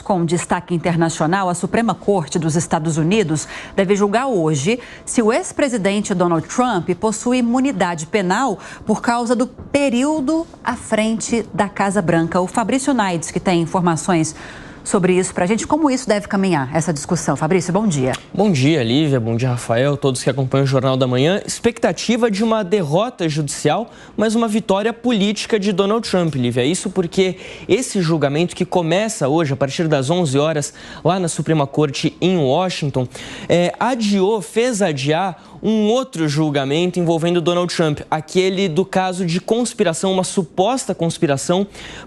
Com destaque internacional, a Suprema Corte dos Estados Unidos deve julgar hoje se o ex-presidente Donald Trump possui imunidade penal por causa do período à frente da Casa Branca. O Fabrício Naides, que tem informações sobre isso para a gente. Como isso deve caminhar, essa discussão? Fabrício, bom dia. Bom dia, Lívia. Bom dia, Rafael. Todos que acompanham o Jornal da Manhã. Expectativa de uma derrota judicial, mas uma vitória política de Donald Trump, Lívia. Isso porque esse julgamento que começa hoje, a partir das 11 horas, lá na Suprema Corte em Washington, fez adiar um outro julgamento envolvendo Donald Trump, aquele do caso de conspiração, uma suposta conspiração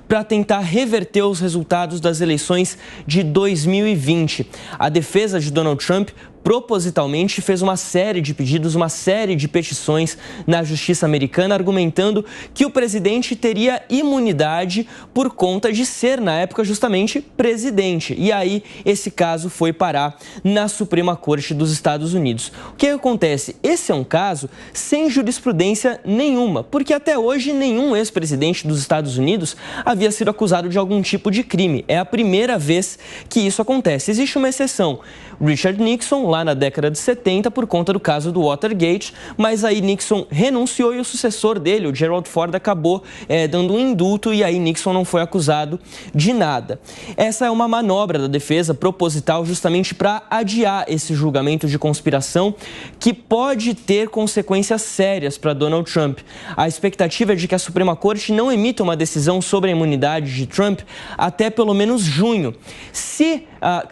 para tentar reverter os resultados das eleições de 2020. A defesa de Donald Trump propositalmente fez uma série de pedidos, uma série de petições na justiça americana, argumentando que o presidente teria imunidade por conta de ser, na época, justamente presidente. E aí, esse caso foi parar na Suprema Corte dos Estados Unidos. O que acontece? Esse é um caso sem jurisprudência nenhuma, porque até hoje nenhum ex-presidente dos Estados Unidos havia sido acusado de algum tipo de crime. É a primeira vez que isso acontece. Existe uma exceção. Richard Nixon, lá na década de 70, por conta do caso do Watergate, mas aí Nixon renunciou e o sucessor dele, o Gerald Ford, acabou dando um indulto e aí Nixon não foi acusado de nada. Essa é uma manobra da defesa proposital justamente para adiar esse julgamento de conspiração que pode ter consequências sérias para Donald Trump. A expectativa é de que a Suprema Corte não emita uma decisão sobre a imunidade de Trump até pelo menos junho. Se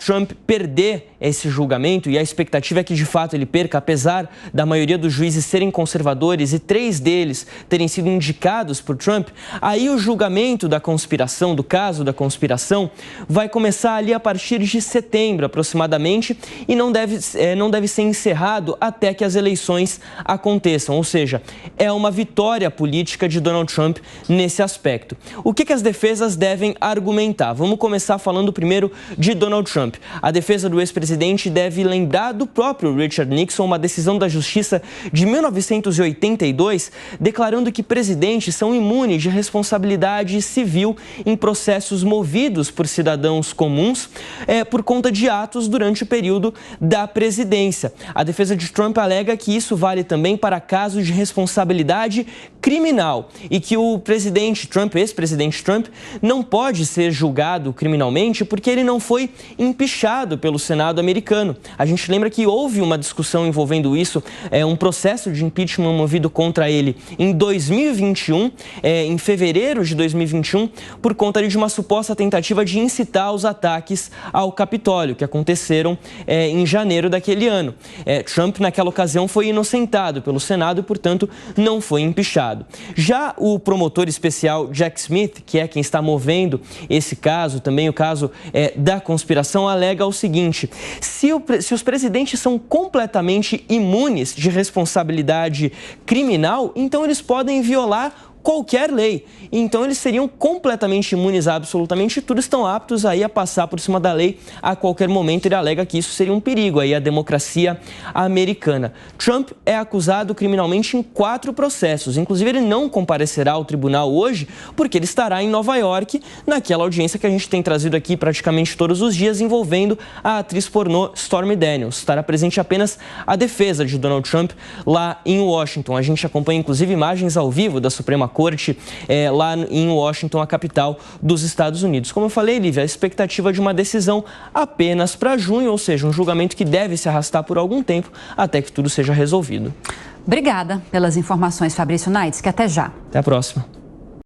Trump perder esse julgamento, e a expectativa é que de fato ele perca, apesar da maioria dos juízes serem conservadores e 3 deles terem sido indicados por Trump, aí o julgamento da conspiração, do caso da conspiração, vai começar ali a partir de setembro aproximadamente e não deve ser encerrado até que as eleições aconteçam, ou seja, é uma vitória política de Donald Trump nesse aspecto. O que as defesas devem argumentar? Vamos começar falando primeiro de Donald Trump. A defesa do ex-presidente deve lembrar do próprio Richard Nixon, uma decisão da Justiça de 1982, declarando que presidentes são imunes de responsabilidade civil em processos movidos por cidadãos comuns por conta de atos durante o período da presidência. A defesa de Trump alega que isso vale também para casos de responsabilidade criminal e que o presidente Trump, ex-presidente Trump, não pode ser julgado criminalmente porque ele não foi empichado pelo Senado americano. A gente lembra que houve uma discussão envolvendo isso, um processo de impeachment movido contra ele em 2021, em fevereiro de 2021, por conta de uma suposta tentativa de incitar os ataques ao Capitólio, que aconteceram em janeiro daquele ano. Trump, naquela ocasião, foi inocentado pelo Senado e, portanto, não foi empichado. Já o promotor especial Jack Smith, que é quem está movendo esse caso, também o caso da conspiração, alega o seguinte: se os presidentes são completamente imunes de responsabilidade criminal, então eles podem violar qualquer lei. Então eles seriam completamente imunes a absolutamente tudo, estão aptos aí a passar por cima da lei a qualquer momento. Ele alega que isso seria um perigo aí à democracia americana. Trump é acusado criminalmente em 4 processos. Inclusive, ele não comparecerá ao tribunal hoje porque ele estará em Nova York naquela audiência que a gente tem trazido aqui praticamente todos os dias, envolvendo a atriz pornô Stormy Daniels. Estará presente apenas a defesa de Donald Trump lá em Washington. A gente acompanha inclusive imagens ao vivo da Suprema Corte lá em Washington, a capital dos Estados Unidos. Como eu falei, Lívia, a expectativa de uma decisão apenas para junho, ou seja, um julgamento que deve se arrastar por algum tempo até que tudo seja resolvido. Obrigada pelas informações, Fabrício Naides, que até já. Até a próxima.